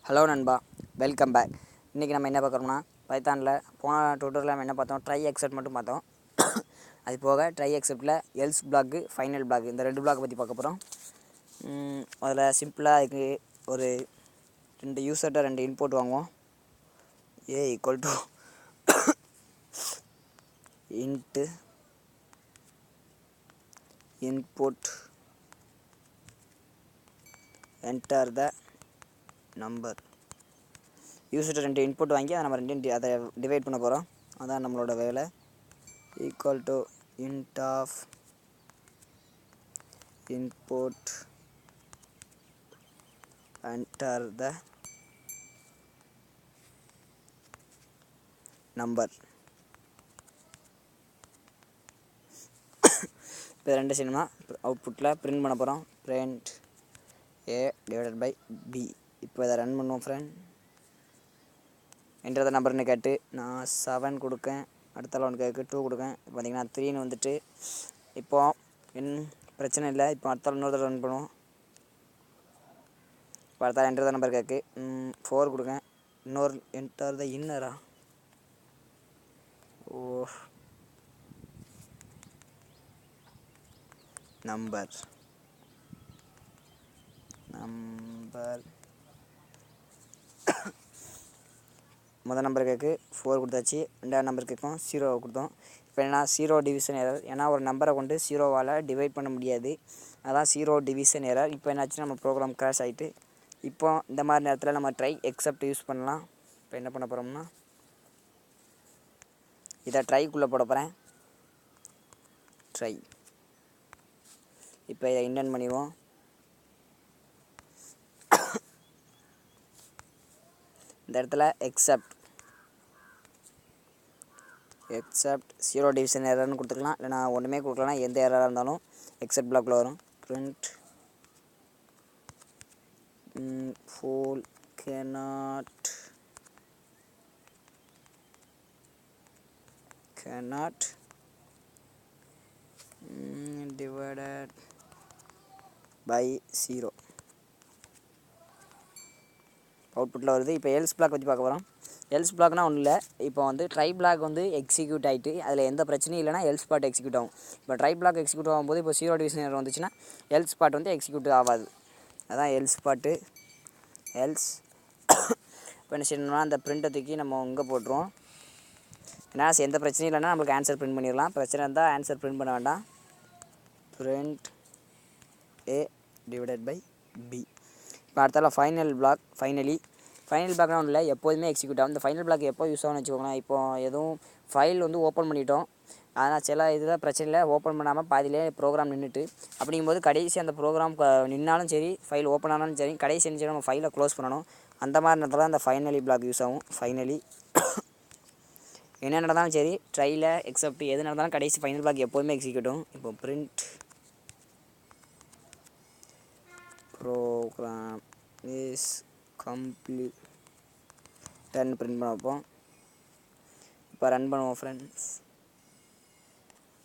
Hello நண்பா, welcome back. இன்றைக்கி நம்ம என்ன பார்க்குறோம்னா, பைத்தானில் போன டுட்டோரியலில் நம்ம என்ன பார்த்தோம், ட்ரை எக்ஸெப்ட் மட்டும் பார்த்தோம். அது போக ட்ரை எக்ஸெப்டில் எல்ஸ் பிளாக்கு, ஃபைனல் பிளாக், இந்த 2 பிளாக் பற்றி பார்க்க போகிறோம். அதில் சிம்பிளாக அதுக்கு ஒரு 2 யூசர்கிட்ட 2 இன்புட் வாங்குவோம். A equal to int input enter the number. யூசர்கிட்ட 2 இன்புட் வாங்கி அதை நம்ம அதை டிவைட் பண்ண போகிறோம். அதான் நம்மளோட வேலை. Equal to int of input enter the number. இப்போ 2 செய்யணும்னா அவுட்புட்டில் பிரிண்ட் பண்ண போகிறோம். Print A divided by B. இப்போ இதை ரன் பண்ணுவோம் ஃப்ரெண்ட். என்கிற நம்பர்னு கேட்டு நான் 7 கொடுக்கேன். அடுத்த ஒன்று கேட்கு 2 கொடுக்கேன். இப்போ பார்த்தீங்கன்னா 3ன்னு வந்துட்டு. இப்போது பிரச்சனை இல்லை. இப்போ அடுத்த இன்னொரு ரன் பண்ணுவோம். இப்போ அடுத்த என்கிற நம்பர் கேட்கு 4 கொடுக்கேன். இன்னொரு என்டர் த இன்னரா. ஓ நம்பர் முதல் நம்பர் கேட்கு 4 கொடுத்தாச்சு. ரெண்டாவது நம்பர் கேட்கும் 0 கொடுத்தோம். இப்போ என்ன 0 டிவிஷன் எரர். ஏன்னா ஒரு நம்பரை கொண்டு 0வால் டிவைட் பண்ண முடியாது. அதான் 0 டிவிஷன் எரர். இப்போ என்னாச்சு, நம்ம ப்ரோக்ராம் கிராஷ் ஆகிட்டு. இப்போ இந்த மாதிரி நேரத்தில் நம்ம ட்ரை எக்ஸெப்ட் யூஸ் பண்ணலாம். இப்போ என்ன பண்ண போகிறோம்னா, இதை ட்ரைக்குள்ளே போட போகிறேன். ட்ரை. இப்போ இதை இன்டென்ட் பண்ணிடுவோம். இந்த இடத்துல எக்ஸெப்ட் 0 டிவிஷன் எரர்னு கொடுத்துக்கலாம். இல்லைனா ஒன்றுமே கொடுக்கலாம். எந்த எரராக இருந்தாலும் எக்ஸெப்ட் பிளாக்கில் வரும். Print full cannot divided by 0 அவுட்புட்டில் வருது. இப்போ எல்ஸ் பிளாக் பற்றி பார்க்க போகிறோம். எல்ஸ் பிளாக்னால் ஒன்றும் இல்லை. இப்போ ட்ரை பிளாக் எக்ஸிக்யூட் ஆகிட்டு அதில் எந்த பிரச்சனையும் இல்லைனா எல்ஸ் பார்ட் எக்ஸிக்யூட் ஆகும். இப்போ ட்ரை பிளாக் எக்ஸிக்யூட் ஆகும்போது இப்போ 0 டிவிஷன் எரர் வந்துச்சுன்னா எல்ஸ் பார்ட் எக்ஸிக்யூட் ஆகாது. அதான் எல்ஸ் பார்ட்டு. எல்ஸ் இப்போ என்ன செய்யணும்னா, அந்த பிரிண்ட்டை தூக்கி நம்ம இங்கே போட்டுருவோம். ஏன்னா எந்த பிரச்சனையும் இல்லைன்னா நம்மளுக்கு ஆன்சர் பிரிண்ட் பண்ணிடலாம். பிரச்சனை இருந்தால் ஆன்சர் பிரிண்ட் பண்ண வேண்டாம். Print A divided by B. இப்போ அடுத்தால ஃபைனல் பிளாக். ஃபைனல் பிளாக்னா ஒன்றும் இல்லை, எப்போதுமே எக்ஸிக்யூட் ஆகும். இந்த ஃபைனல் பிளாக் எப்போ யூஸ் ஆகும்னு வச்சுக்கோங்களேன். இப்போ எதுவும் ஃபைல் ஓப்பன் பண்ணிட்டோம். ஆனால் சில இதில் பிரச்சனை இல்லை, ஓப்பன் பண்ணாமல் பாதியிலே ப்ரோக்ராம் நின்றுட்டு. அப்படிங்கும்போது கடைசி அந்த ப்ரோக்ராம் நின்னாலும் சரி, ஃபைல் ஓப்பன் ஆனாலும் சரி, கடைசி என்ன நம்ம ஃபைலை க்ளோஸ் பண்ணணும். அந்த மாதிரி நேரத்தில் அந்த ஃபைனலி பிளாக் யூஸ் ஆகும். ஃபைனலி என்ன நடந்தாலும் சரி, ட்ரையில் எக்ஸெப்ட் எது நடந்தாலும் கடைசி ஃபைனல் பிளாக் எப்போதுமே எக்ஸிக்யூட் ஆகும். இப்போ print program is complete print பண்ண வைப்போம். இப்போ ரன் பண்ணுவோம் ஃப்ரெண்ட்ஸ்.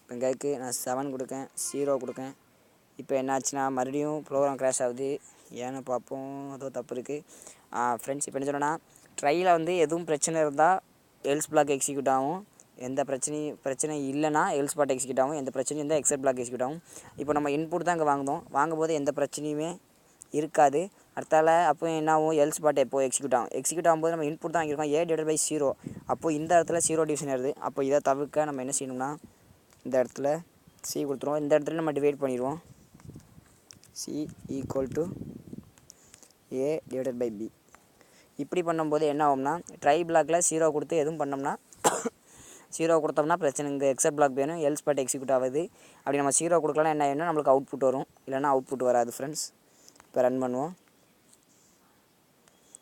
இப்போ இங்கே நான் 7 கொடுக்கேன், 0 கொடுக்கேன். இப்போ என்னாச்சுன்னா மறுபடியும் ப்ரோக்ராம் கிராஷ் ஆகுது. ஏன்னு பார்ப்போம். அதுவும் தப்பு இருக்குது ஃப்ரெண்ட்ஸ். இப்போ என்ன சொன்னேன்னா, ட்ரையில் எதுவும் பிரச்சனை இருந்தால் எல்ஸ் பிளாக் எக்ஸிக்யூட் ஆகும். எந்த பிரச்சனை இல்லைனா எல்ஸ் பார்ட் எக்ஸிக்யூட் ஆகும். எந்த பிரச்சனையும் இருந்தால் எக்ஸெப்ட் பிளாக் எக்ஸிக்யூட் ஆகும். இப்போ நம்ம இன்புட் தான் இங்கே வாங்கும்போது எந்த பிரச்சனையுமே இருக்காது. அடுத்தால அப்போ என்ன ஆகும், எல்ஸ் பார்ட் எப்போ எக்ஸிக்யூட் ஆகும்போது நம்ம இன்புட் தான் வாங்கியிருக்கோம். A divided by 0. அப்போது இந்த இடத்துல 0 டிவிஷன் வருது. அப்போ இதை தவிர்க்க நம்ம என்ன செய்யணும்னா, இந்த இடத்துல C கொடுத்துருவோம். இந்த இடத்துல நம்ம டிவைட் பண்ணிடுவோம். C equal to A divided by B. இப்படி பண்ணும்போது என்ன ஆகும்னா, ட்ரை பிளாக்கில் 0 கொடுத்து எதுவும் பண்ணோம்னா 0 கொடுத்தோம்னா பிரச்சனை. இங்கே எக்ஸெப்ட் பிளாக் வேணும், எல்ஸ் பார்ட் எக்ஸிக்யூட் ஆகுது. அப்படி நம்ம 0 கொடுக்கலாம் என்ன ஆகும்னா நம்மளுக்கு அவுட்புட் வரும். இல்லைனா அவுட்புட் வராது ஃப்ரெண்ட்ஸ். இப்போ ரன் பண்ணுவோம்.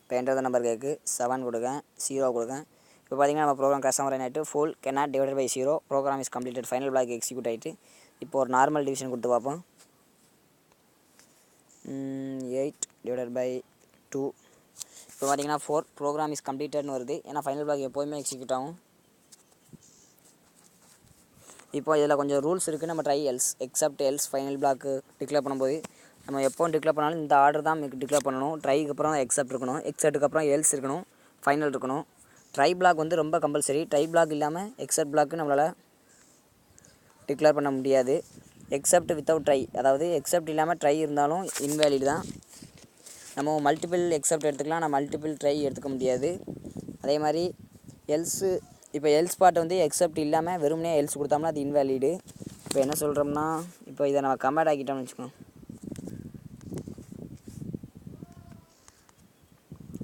இப்போ என்டர் நம்பர் கேட்கு 7 கொடுக்கேன், 0 கொடுக்கேன். இப்போ பார்த்தீங்கன்னா நம்ம ப்ரோக்ராம் கிராஷ் ரன் ஆகிட்டு full cannot divided by 0 program is completed. Final block execute ஆகிட்டு. இப்போ ஒரு நார்மல் டிவிஷன் கொடுத்து பார்ப்போம். 8 டிவைடட் பை 2. இப்போ பார்த்தீங்கன்னா 4 ப்ரோக்ராம் இஸ் கம்ப்ளீட்டட்னு வருது. ஏன்னா ஃபைனல் பிளாக் எப்போதுமே எக்ஸிக்யூட் ஆகும். இப்போ இதில் கொஞ்சம் ரூல்ஸ் இருக்குது. நம்ம try else except else final block declare பண்ணும்போது நம்ம எப்போ டிக்ளேர் பண்ணாலும் இந்த ஆர்டர் தான் டிக்ளேர் பண்ணணும். ட்ரைக்கு அப்புறம் எக்ஸப்ட் இருக்கணும், எக்ஸப்ட்டுக்கு அப்புறம் எல்ஸ் இருக்கணும், ஃபைனல் இருக்கணும். ட்ரை பிளாக் வந்து ரொம்ப கம்பல்சரி. ட்ரை பிளாக் இல்லாமல் எக்ஸப்ட் பிளாக்கு நம்மளால் டிக்ளேர் பண்ண முடியாது. எக்ஸப்ட் வித்தவுட் ட்ரை, அதாவது எக்ஸப்ட் இல்லாமல் ட்ரை இருந்தாலும் இன்வேலிட் தான். நம்ம மல்டிபிள் எக்ஸப்ட் எடுத்துக்கலாம், நான் மல்டிபிள் ட்ரை எடுத்துக்க முடியாது. அதே மாதிரி எல்ஸு, இப்போ எல்ஸ் பார்ட் வந்து எக்ஸப்ட் இல்லாமல் வெறுமனே எல்ஸ் கொடுத்தோம்னா அது இன்வேலிடு. இப்போ என்ன சொல்கிறோம்னா, இப்போ இதை நம்ம கமெண்ட் ஆக்கிட்டோம்னு வச்சுக்கோங்க.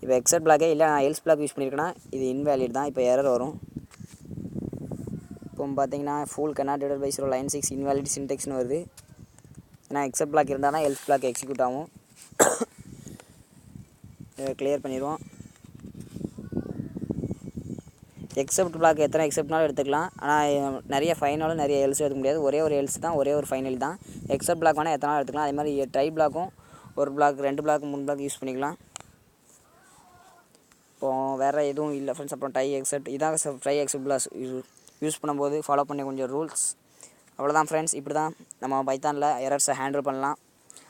இப்போ எக்ஸப்ட் பிளாக்கே இல்லை, நான் எல்ஸ் பிளாக் யூஸ் பண்ணியிருக்கேன்னா இது இன்வேலிட் தான். இப்போ எரர் வரும். இப்போ பார்த்தீங்கன்னா full cannot divided by 0 line 6 invalid சின்டெக்ஸ்னு வருது. ஏன்னா எக்ஸப்ட் பிளாக் இருந்தால் தான் எல்ஸ் பிளாக் எக்ஸிக்யூட் ஆகும். கிளியர் பண்ணிடுவோம். எக்ஸப்ட் பிளாக் எத்தனை எக்ஸப்ட்னாலும் எடுத்துக்கலாம், ஆனால் நிறைய ஃபைனலும் நிறைய எல்ஸ் எடுக்க முடியாது. ஒரே ஒரு எல்ஸ் தான், ஒரே ஒரு ஃபைனல் தான். எக்ஸப்ட் பிளாக் வேணால் எத்தனை எடுத்துக்கலாம். அதே மாதிரி ட்ரை பிளாக்கும் ஒரு பிளாக், 2 பிளாக், 3 பிளாக் யூஸ் பண்ணிக்கலாம். இப்போது வேறு எதுவும் இல்லை ஃப்ரெண்ட்ஸ். அப்புறம் ட்ரை எக்ஸப்ட் இதான் ட்ரை எக்ஸப்ட் பிளாஸ் யூஸ் பண்ணும்போது ஃபாலோ பண்ணி கொஞ்சம் ரூல்ஸ். அவ்வளோதான் ஃப்ரெண்ட்ஸ். இப்படி தான் நம்ம பைத்தானில் எரர்ஸை ஹேண்டில் பண்ணலாம்.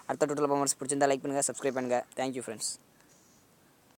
அடுத்த டுட்டோரியல் பர்ஃபார்மன்ஸ் பிடிச்சிருந்தா லைக் பண்ணுங்கள், சப்ஸ்கிரைப் பண்ணுங்கள். Thank you friends.